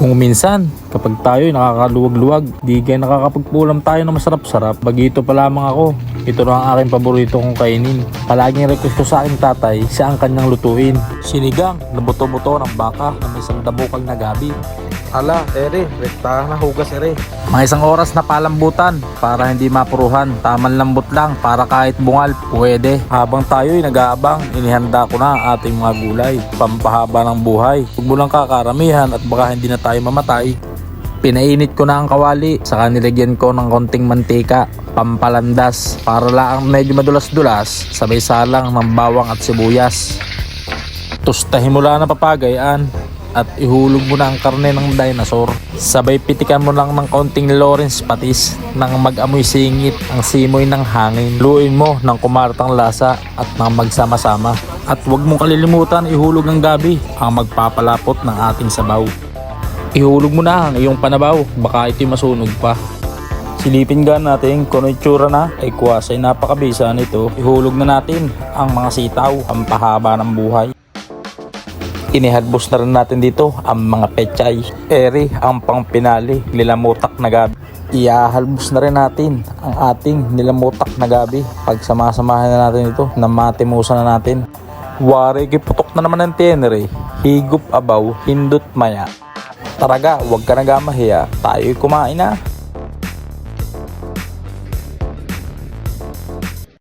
Kung minsan, kapag tayo nakakaluwag-luwag, di kaya nakakapagpulam tayo ng masarap-sarap, bagito pa lamang ako. Ito na ang aking paborito kong kainin. Palaging request ko sa aking tatay, siya ang kanyang lutuin. Sinigang na buto-buto ng baka na may sandabukal na gabi. Ala, ere, rektahan na hugas ere. Mga isang oras na palambutan para hindi mapuruhan. Taman lambot lang para kahit bungal, pwede. Habang tayo'y nag-aabang, inihanda ko na ang ating mga gulay. Pampahaba ng buhay. Huwag mo lang kakaramihan at baka hindi na tayo mamatay. Pinainit ko na ang kawali, saka nilagyan ko ng konting mantika, pampalandas, para lang medyo madulas-dulas, sabay salang ng bawang at sibuyas. Tustahin mo lang na papagayaan at ihulog mo na ang karne ng dinosaur. Sabay pitikan mo lang ng konting Lawrence patis nang mag-amoy singit ang simoy ng hangin. Luin mo ng kumartang lasa at nang magsama-sama. At huwag mong kalilimutan ihulog ng gabi ang magpapalapot ng ating sabaw. Ihulog mo na ang iyong panabaw, baka ito'y masunog pa. Silipin nga natin kung ano itsura na ay kuwasay napakabisa nito. Ihulog na natin ang mga sitaw, ang pahaba ng buhay. Inihalbos na rin natin dito ang mga pechay, eri ang pangpinali, nilamutak na gabi. Iahalbos na rin natin ang ating nilamutak na gabi. Pagsamasamahan na natin ito, namatimusan na natin. Wari kiputok na naman ng tenere, higup abaw, hindot maya. Taraga, huwag ka nagamahiya, tayo'y kumain na.